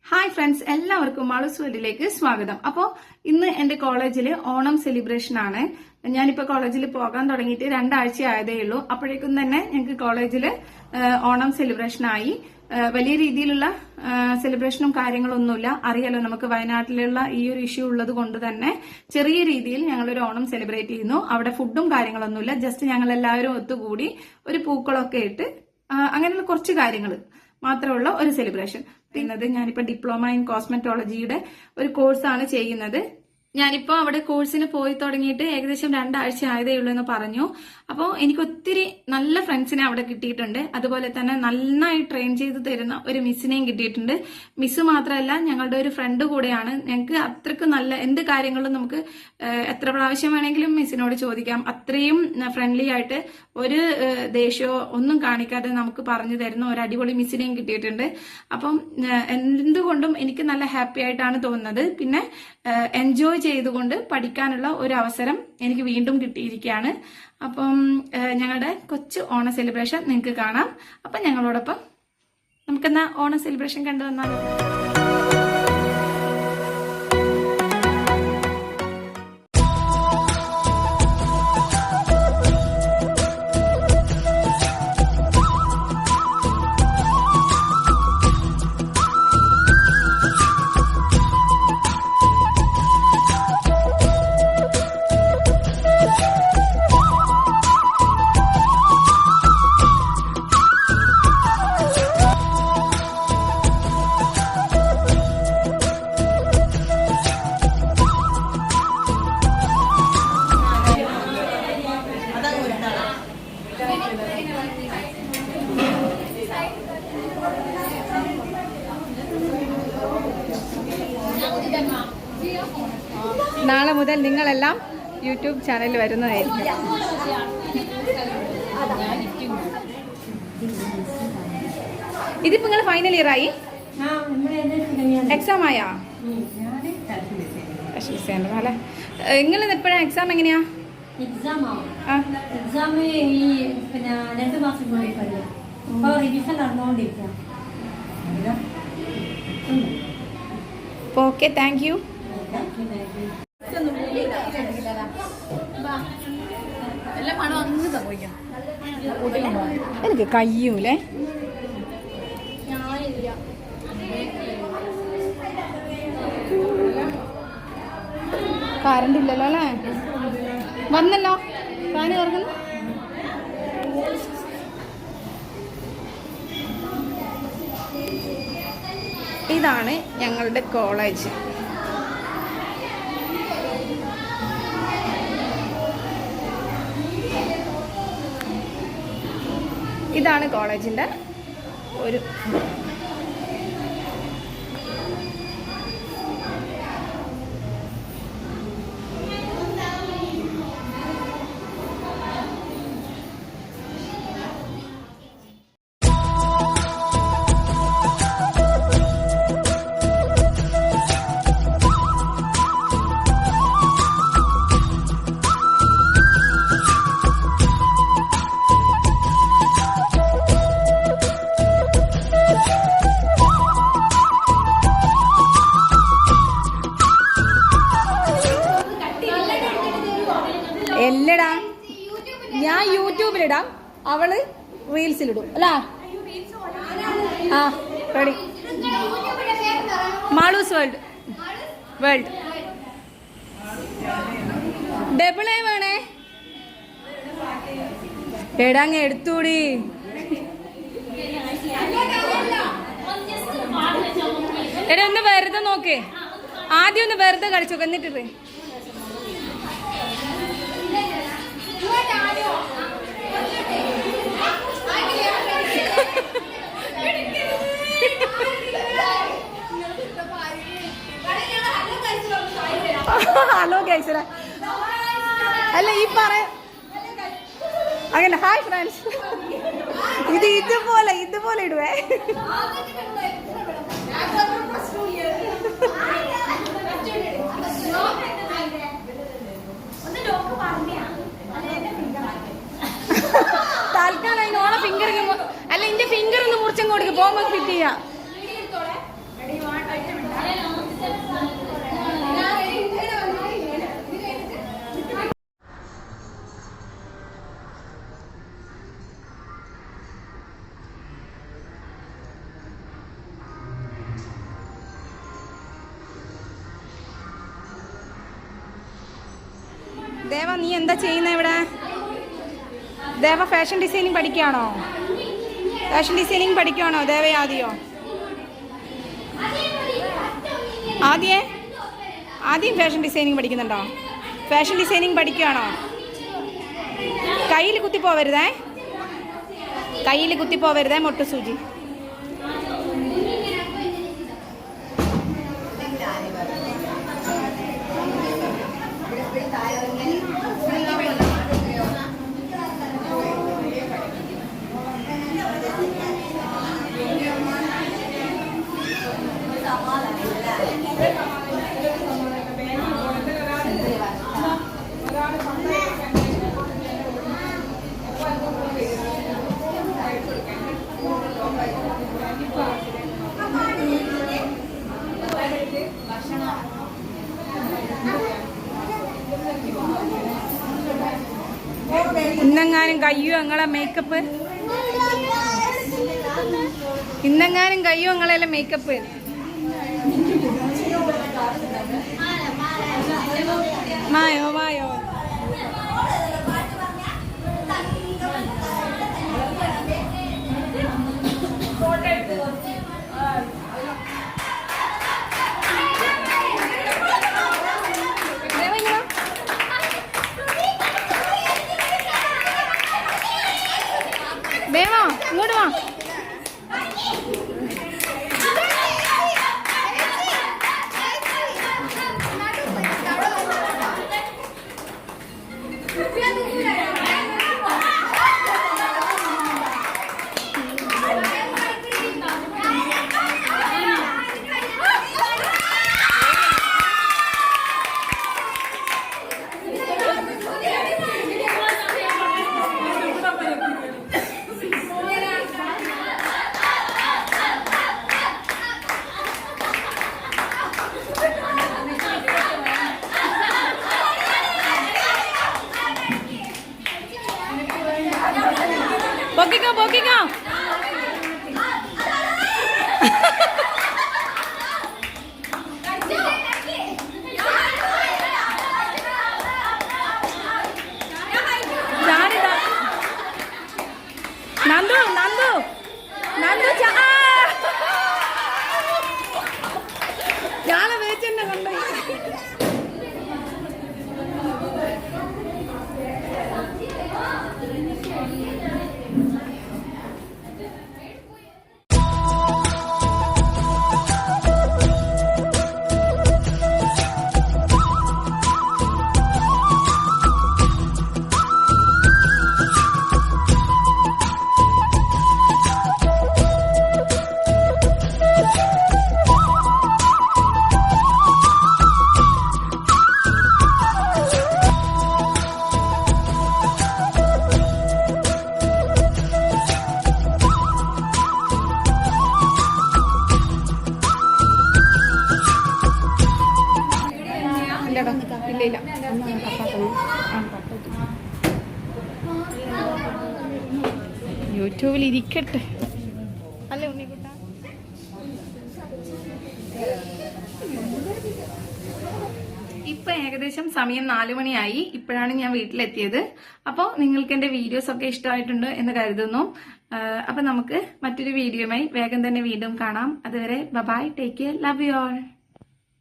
Hi friends, എല്ലാവർക്കും മാളൂസ് വേൾഡിലേക്ക് സ്വാഗതം. അപ്പോൾ ഇന്ന് എന്റെ കോളേജിൽ ഓണം സെലിബ്രേഷൻ ആണ്. ഞാനിപ്പോൾ കോളേജിൽ പോകാൻ തുടങ്ങിയിട്ട് 2 ആഴ്ച ആയതേ ഉള്ളൂ. അപ്പോഴേക്കും തന്നെ ഞങ്ങൾക്ക് കോളേജിൽ ഓണം സെലിബ്രേഷൻ ആയി. വലിയ രീതിയിലുള്ള സെലിബ്രേഷനും കാര്യങ്ങളൊന്നുമില്ല. അറിയാലോ, നമുക്ക് വയനാട്ടിലുള്ള ഈ ഒരു ഇഷ്യൂ ഉള്ളത് കൊണ്ട് തന്നെ ചെറിയ രീതിയിൽ ഞങ്ങളൊരു ഓണം സെലിബ്രേറ്റ് ചെയ്യുന്നു. അവിടെ ഫുഡും കാര്യങ്ങളൊന്നുമില്ല. ജസ്റ്റ് ഞങ്ങൾ എല്ലാവരും ഒത്തുകൂടി ഒരു പൂക്കളൊക്കെ ഇട്ട് അങ്ങനെയുള്ള കുറച്ച് കാര്യങ്ങൾ മാത്രമുള്ള ഒരു സെലിബ്രേഷൻ. ഞാനിപ്പോ ഡിപ്ലോമ ഇൻ കോസ്മെറ്റോളജിയുടെ ഒരു കോഴ്സാണ് ചെയ്യുന്നത്. ഞാനിപ്പോ അവിടെ കോഴ്സിന് പോയി തുടങ്ങിയിട്ട് ഏകദേശം 2 ആഴ്ച ആയതേ ഉള്ളൂ എന്ന് പറഞ്ഞു. അപ്പോൾ എനിക്ക് ഒത്തിരി നല്ല ഫ്രണ്ട്സിനെ അവിടെ കിട്ടിയിട്ടുണ്ട്. അതുപോലെ തന്നെ നന്നായി ട്രെയിൻ ചെയ്ത് തരുന്ന ഒരു മിസ്സിനെയും കിട്ടിയിട്ടുണ്ട്. മിസ് മാത്രമല്ല, ഞങ്ങളുടെ ഒരു ഫ്രണ്ട് കൂടെയാണ്. ഞങ്ങൾക്ക് അത്രയ്ക്ക് നല്ല എന്ത് കാര്യങ്ങളും നമുക്ക് എത്ര പ്രാവശ്യം വേണമെങ്കിലും മിസ്സിനോട് ചോദിക്കാം. അത്രയും ഫ്രണ്ട്ലി ആയിട്ട് ഒരു ദേഷ്യമോ ഒന്നും കാണിക്കാതെ നമുക്ക് പറഞ്ഞു തരുന്ന ഒരു അടിപൊളി മിസ്സിനെയും കിട്ടിയിട്ടുണ്ട്. അപ്പം എന്തുകൊണ്ടും എനിക്ക് നല്ല ഹാപ്പി ആയിട്ടാണ് തോന്നുന്നത്. പിന്നെ എൻജോയ് ചെയ്തുകൊണ്ട് പഠിക്കാനുള്ള ഒരു അവസരം എനിക്ക് വീണ്ടും കിട്ടിയിരിക്കുകയാണ്. അപ്പം ഞങ്ങളുടെ കൊച്ചു ഓണ സെലിബ്രേഷൻ നിങ്ങൾക്ക് കാണാം. അപ്പം ഞങ്ങളോടൊപ്പം നമുക്കെന്നാ ഓണ സെലിബ്രേഷൻ കണ്ടു വന്നാലോ. നാളെ മുതൽ നിങ്ങളെല്ലാം യൂട്യൂബ് ചാനലിൽ വരുന്നതായിരിക്കും. ഇതിപ്പോ നിങ്ങൾ ഫൈനൽ ഇയർ ആയി? എക്സാം ആയാ? അല്ലേ? നിങ്ങൾ എപ്പോഴാ എക്സാം? എങ്ങനെയാ എക്സാം? ഈ 2 മാസം കൂടി കഴിയും. റിവിഷൻ നടന്നുകൊണ്ടിരിക്കാം. Okay, thank you. എനിക്ക് കഴിയൂലേ. കറണ്ട് ഇല്ലല്ലോ അല്ലേ? വന്നല്ലോ, ഫാന് കറങ്ങുന്നു. ഇതാണ് ഞങ്ങളുടെ കോളേജ്. ഇതാണ് കോളേജിന്റെ ഒരു എല്ലടാ, ഞാൻ യൂട്യൂബിലിടാം, അവള് റീൽസിലിടും അല്ല. ആ ready. Malu's world double A വേണേ. എടാങ്ങ് എടുത്തൂടി. എടാ ഒന്ന് വെറുതെ നോക്കേ, ആദ്യം ഒന്ന് വെറുതെ കളിച്ചോക്കെ, എന്നിട്ടിട്ട് ഹലോ ഗൈസ്. അല്ല ഈ അങ്ങനെ ഹായ് ഫ്രണ്ട്സ്. ഇതുപോലെ ഇടുവേ. തൽക്കാലം അതിന് ഓളെ ഫിംഗർ അല്ല, എന്റെ ഫിംഗർ ഒന്ന് മുറിച്ചങ്ങോട്ട് പോകുമ്പോ ഫിറ്റ് ചെയ്യാം. ദേവ നീ എന്താ ചെയ്യുന്നത് ഇവിടെ? ദേവ ഫാഷൻ ഡിസൈനിങ് പഠിക്കുകയാണോ? ഫാഷൻ ഡിസൈനിങ് പഠിക്കുകയാണോ ദേവ? ആദ്യം ഫാഷൻ ഡിസൈനിങ് പഠിക്കുന്നുണ്ടോ? ഫാഷൻ ഡിസൈനിങ് പഠിക്കുകയാണോ? കയ്യിൽ കുത്തിപ്പോവരുതേ മുട്ടു സൂചി. ഇന്നെങ്ങാനും കയ്യോ നിങ്ങളെ മേക്കപ്പ്? ഇന്നെങ്ങാനും കയ്യോ നിങ്ങളെല്ലാം മേക്കപ്പ്? മായോ ദേവാ ഇങ്ങോട്ട് വാ. പൊക്കിക്കോ. നന്ദു ഞാളെ വേച്ചെന്നെ കണ്ടു. ഇല്ല യൂട്യൂബിൽ ഇരിക്കട്ടെ. അല്ല ഉണ്ണിക്കുട്ട, ഇപ്പൊ ഏകദേശം സമയം 4 മണിയായി. ഇപ്പോഴാണ് ഞാൻ വീട്ടിലെത്തിയത്. അപ്പോൾ നിങ്ങൾക്ക് എന്റെ വീഡിയോസ് ഒക്കെ ഇഷ്ടമായിട്ടുണ്ട് എന്ന് കരുതുന്നു. അപ്പൊ നമുക്ക് മറ്റൊരു വീഡിയോയുമായി വേഗം തന്നെ വീണ്ടും കാണാം. അതുവരെ bye, take care, love you all.